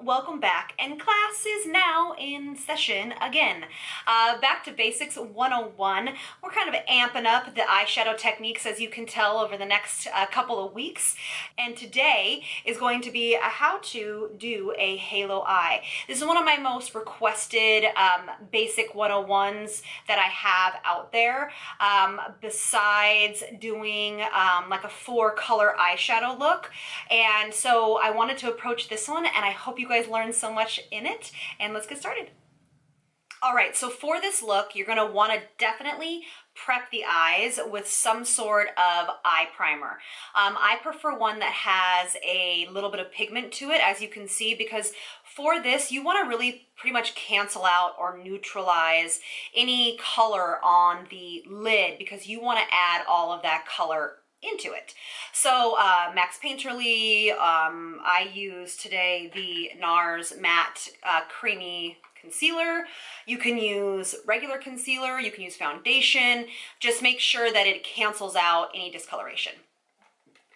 welcome back, and class is now in session again. Back to Basics 101. We're kind of amping up the eyeshadow techniques, as you can tell, over the next couple of weeks, and today is going to be how to do a halo eye. This is one of my most requested Basic 101s that I have out there, besides doing like a 4-color eyeshadow look. And so I wanted to approach this one, and I hope you guys learned so much in it, and let's get started. All right, so for this look, you're gonna wanna definitely prep the eyes with some sort of eye primer. I prefer one that has a little bit of pigment to it, as you can see, because for this, you wanna really pretty much cancel out or neutralize any color on the lid, because you wanna add all of that color into it. So Max Painterly, I use today the NARS Matte Creamy Concealer. You can use regular concealer, you can use foundation. Just make sure that it cancels out any discoloration.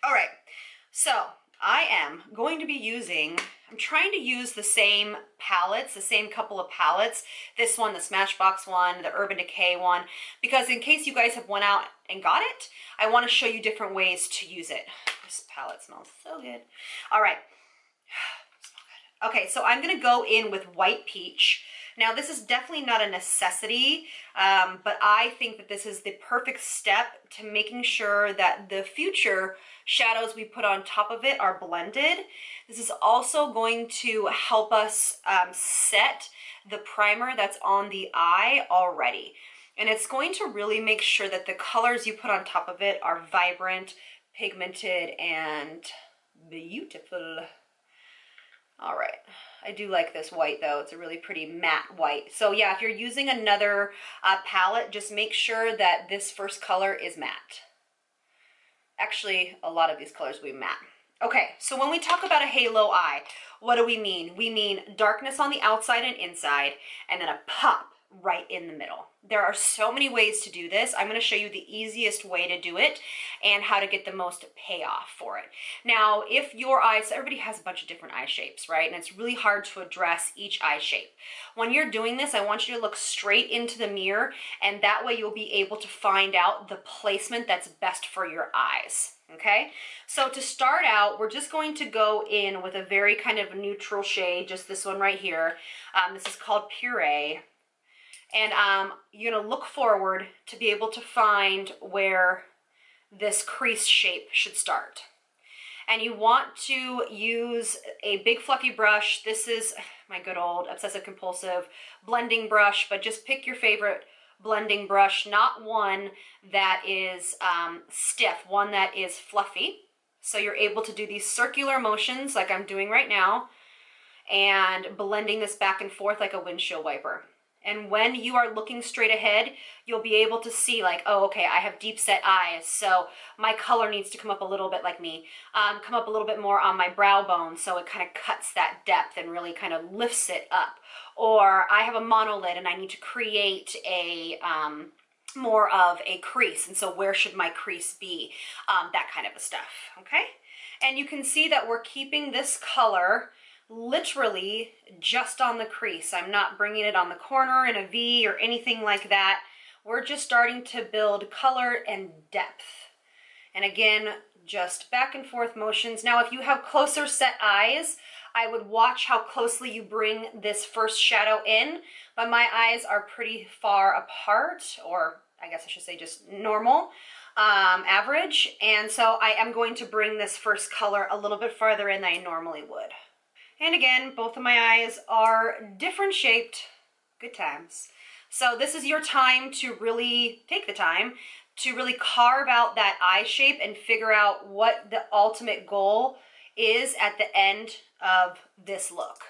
All right, so I am going to be using, I'm trying to use the same palettes, the same couple of palettes. This one, the Smashbox one, the Urban Decay one, because in case you guys have went out and got it, I want to show you different ways to use it. This palette smells so good. All right. Okay, so I'm going to go in with White Peach. Now, this is definitely not a necessity, but I think that this is the perfect step to making sure that the future shadows we put on top of it are blended. This is also going to help us set the primer that's on the eye already. And it's going to really make sure that the colors you put on top of it are vibrant, pigmented, and beautiful. All right, I do like this white though. It's a really pretty matte white. So yeah, if you're using another palette, just make sure that this first color is matte. Actually, a lot of these colors will be matte. Okay, so when we talk about a halo eye, what do we mean? We mean darkness on the outside and inside, and then a pop right in the middle. There are so many ways to do this. I'm going to show you the easiest way to do it and how to get the most payoff for it. Now, if your eyes, everybody has a bunch of different eye shapes, right? And it's really hard to address each eye shape. When you're doing this, I want you to look straight into the mirror, and that way you'll be able to find out the placement that's best for your eyes. Okay, so to start out, we're just going to go in with a very kind of neutral shade, just this one right here. This is called Puree. And you're gonna look forward to be able to find where this crease shape should start. And you want to use a big fluffy brush. This is my good old obsessive compulsive blending brush, but just pick your favorite blending brush, not one that is stiff, one that is fluffy. So you're able to do these circular motions like I'm doing right now, and blending this back and forth like a windshield wiper. And when you are looking straight ahead, you'll be able to see like, oh, okay, I have deep set eyes, so my color needs to come up a little bit like me, come up a little bit more on my brow bone, so it kind of cuts that depth and really kind of lifts it up. Or I have a monolid and I need to create a more of a crease, and so where should my crease be? That kind of a stuff, okay? And you can see that we're keeping this color literally just on the crease. I'm not bringing it on the corner in a V or anything like that. We're just starting to build color and depth. And again, just back and forth motions. Now, if you have closer set eyes, I would watch how closely you bring this first shadow in, but my eyes are pretty far apart, or I guess I should say just normal, average. And so I am going to bring this first color a little bit farther in than I normally would. And again, both of my eyes are different shaped. Good times. So this is your time to really take the time to really carve out that eye shape and figure out what the ultimate goal is at the end of this look.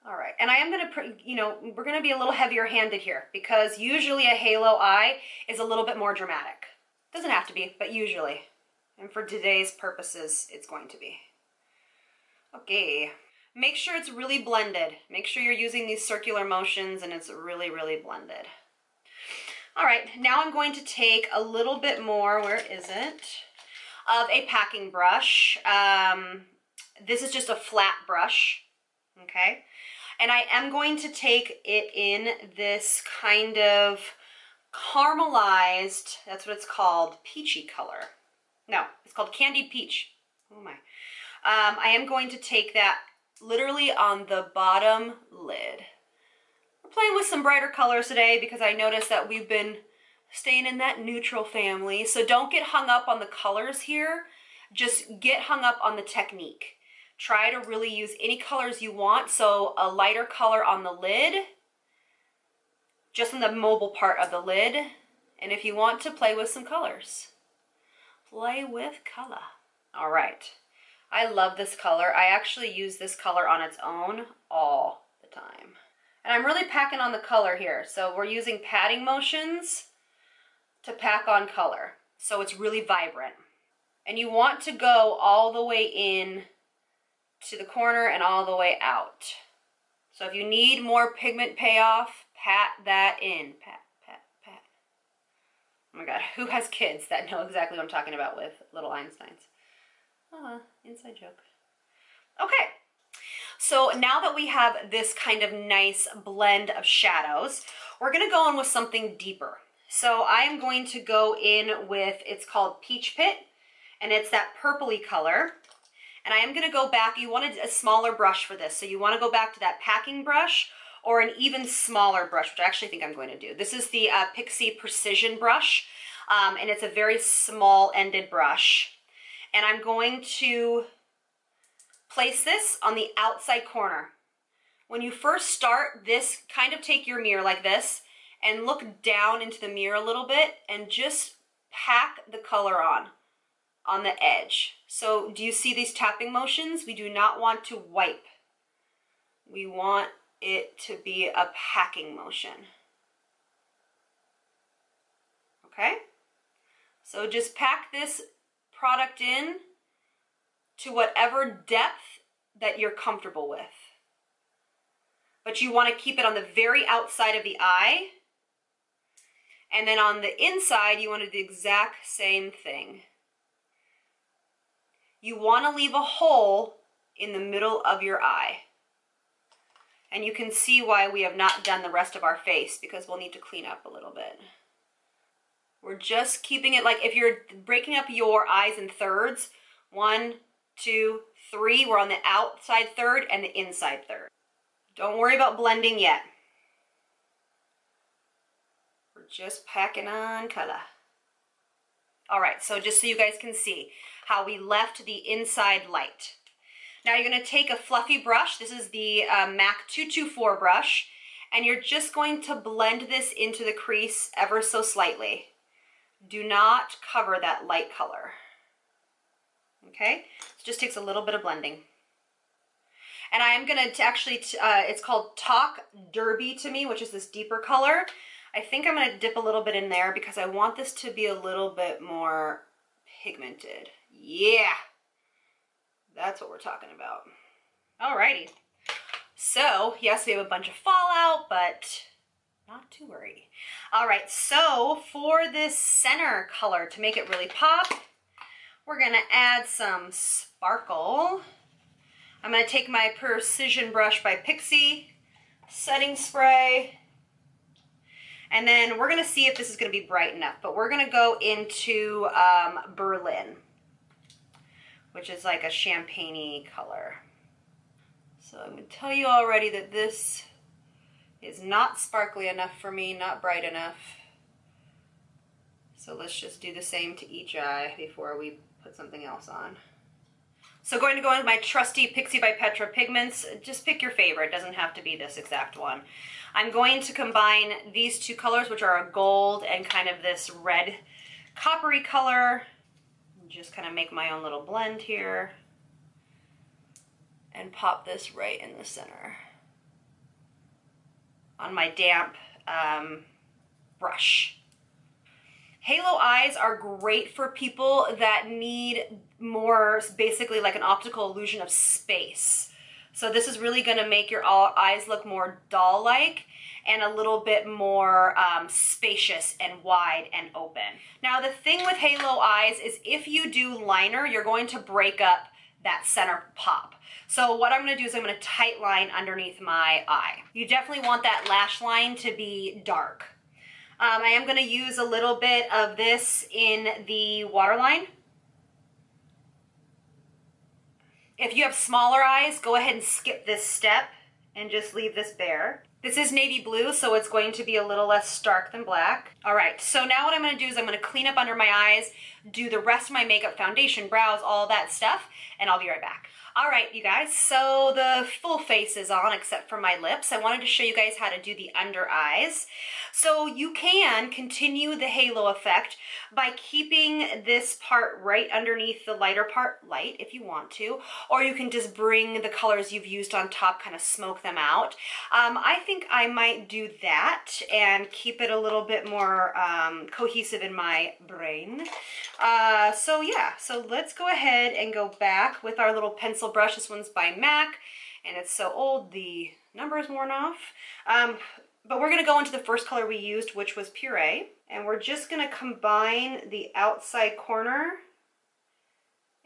All right, and I am gonna, we're gonna be a little heavier handed here, because usually a halo eye is a little bit more dramatic. Doesn't have to be, but usually. And for today's purposes, it's going to be. Okay. Make sure it's really blended. Make sure you're using these circular motions and it's really, really blended. All right, now I'm going to take a little bit more, where is it, of a packing brush. This is just a flat brush, okay? And I am going to take it in this kind of caramelized, that's what it's called, peachy color. No, it's called candied peach. Oh my. I am going to take that literally on the bottom lid. We're playing with some brighter colors today because I noticed that we've been staying in that neutral family. So don't get hung up on the colors here. Just get hung up on the technique. Try to really use any colors you want. So a lighter color on the lid, just on the mobile part of the lid. And if you want to play with some colors, play with color. All right. I love this color. I actually use this color on its own all the time. And I'm really packing on the color here. So we're using patting motions to pack on color. So it's really vibrant. And you want to go all the way in to the corner and all the way out. So if you need more pigment payoff, pat that in. Pat, pat, pat. Oh my God, who has kids that know exactly what I'm talking about with little Einsteins? Inside joke. Okay, so now that we have this kind of nice blend of shadows, we're gonna go in with something deeper. So I am going to go in with, it's called Peach Pit, and it's that purpley color. And I am gonna go back, you wanted a smaller brush for this, so you wanna go back to that packing brush or an even smaller brush, which I actually think I'm going to do. This is the Pixie Precision brush, and it's a very small ended brush. And I'm going to place this on the outside corner. When you first start this, kind of take your mirror like this and look down into the mirror a little bit and just pack the color on the edge. So do you see these tapping motions? We do not want to wipe. We want it to be a packing motion. Okay? So just pack this product in to whatever depth that you're comfortable with. But you want to keep it on the very outside of the eye. And then on the inside, you want to do the exact same thing. You want to leave a hole in the middle of your eye. And you can see why we have not done the rest of our face, because we'll need to clean up a little bit. We're just keeping it like if you're breaking up your eyes in thirds, 1, 2, 3, we're on the outside third and the inside third. Don't worry about blending yet. We're just packing on color. All right, so just so you guys can see how we left the inside light. Now you're gonna take a fluffy brush. This is the MAC 224 brush, and you're just going to blend this into the crease ever so slightly. Do not cover that light color. Okay, it just takes a little bit of blending. And I am gonna it's called Talk Derby to me, which is this deeper color. I think I'm gonna dip a little bit in there because I want this to be a little bit more pigmented. Yeah, that's what we're talking about. Alrighty, so yes, we have a bunch of fallout, but not to worry. All right, so for this center color, to make it really pop, we're gonna add some sparkle. I'm gonna take my Precision brush by Pixie, setting spray, and then we're gonna see if this is gonna be bright enough, but we're gonna go into Berlin, which is like a champagne-y color. So I'm gonna tell you already that this is not sparkly enough for me, not bright enough. So let's just do the same to each eye before we put something else on. So going to go with my trusty Pixie by Petra pigments. Just pick your favorite, it doesn't have to be this exact one. I'm going to combine these two colors, which are a gold and kind of this red coppery color. Just kind of make my own little blend here and pop this right in the center on my damp brush. Halo eyes are great for people that need more, basically like an optical illusion of space. So this is really gonna make your eyes look more doll-like and a little bit more spacious and wide and open. Now the thing with halo eyes is if you do liner, you're going to break up that center pop. So what I'm gonna do is I'm gonna tight line underneath my eye. You definitely want that lash line to be dark. I am gonna use a little bit of this in the waterline. If you have smaller eyes, go ahead and skip this step and just leave this bare. This is navy blue, so it's going to be a little less stark than black. All right, so now what I'm gonna do is I'm gonna clean up under my eyes, do the rest of my makeup, foundation, brows, all that stuff, and I'll be right back. All right, you guys, so the full face is on except for my lips. I wanted to show you guys how to do the under eyes. So you can continue the halo effect by keeping this part right underneath the lighter part, light if you want to, or you can just bring the colors you've used on top, kind of smoke them out. I think I might do that and keep it a little bit more cohesive in my brain. So yeah, so let's go ahead and go back with our little pencil brush. This one's by MAC, and it's so old the number is worn off. But we're going to go into the first color we used, which was Puree, and we're just going to combine the outside corner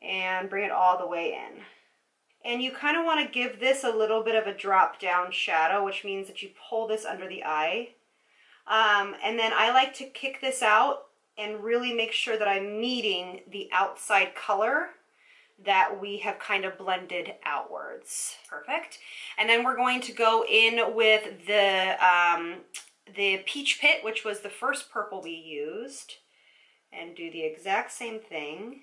and bring it all the way in. And you kind of want to give this a little bit of a drop down shadow, which means that you pull this under the eye. And then I like to kick this out and really make sure that I'm meeting the outside color that we have kind of blended outwards. Perfect. And then we're going to go in with the Peach Pit, which was the first purple we used, and do the exact same thing.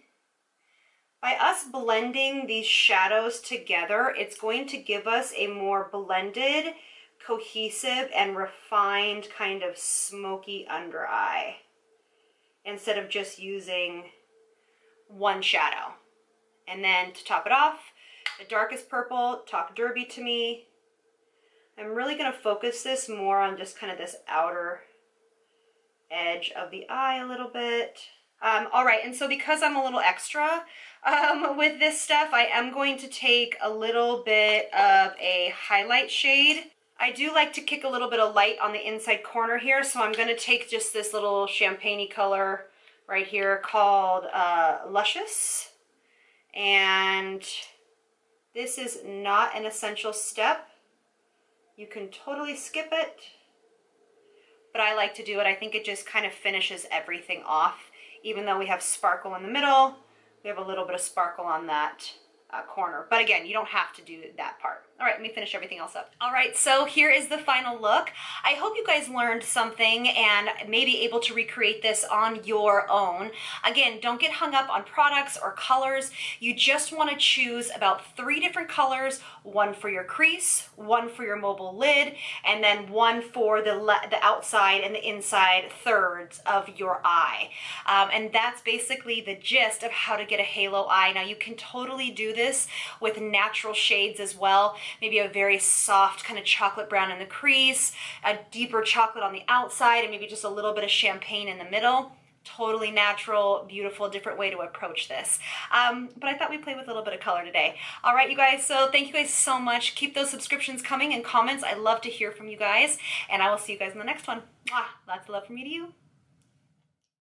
By us blending these shadows together, it's going to give us a more blended, cohesive, and refined kind of smoky under eye, instead of just using one shadow. And then to top it off, the darkest purple, Talk Derby to me. I'm really going to focus this more on just kind of this outer edge of the eye a little bit. All right, and so because I'm a little extra with this stuff, I am going to take a little bit of a highlight shade. I do like to kick a little bit of light on the inside corner here, so I'm going to take just this little champagne-y color right here called Luscious. And this is not an essential step. You can totally skip it, but I like to do it. I think it just kind of finishes everything off. Even though we have sparkle in the middle, we have a little bit of sparkle on that corner. But again, you don't have to do that part. All right, let me finish everything else up. All right, so here is the final look. I hope you guys learned something and may be able to recreate this on your own. Again, don't get hung up on products or colors. You just want to choose about 3 different colors, one for your crease, one for your mobile lid, and then one for the outside and the inside thirds of your eye. And that's basically the gist of how to get a halo eye. Now, you can totally do this with natural shades as well. Maybe a very soft kind of chocolate brown in the crease, a deeper chocolate on the outside, and maybe just a little bit of champagne in the middle. Totally natural, beautiful, different way to approach this. But I thought we'd play with a little bit of color today. All right, you guys, so thank you guys so much. Keep those subscriptions coming and comments. I love to hear from you guys, and I will see you guys in the next one. Mwah. Lots of love from me to you.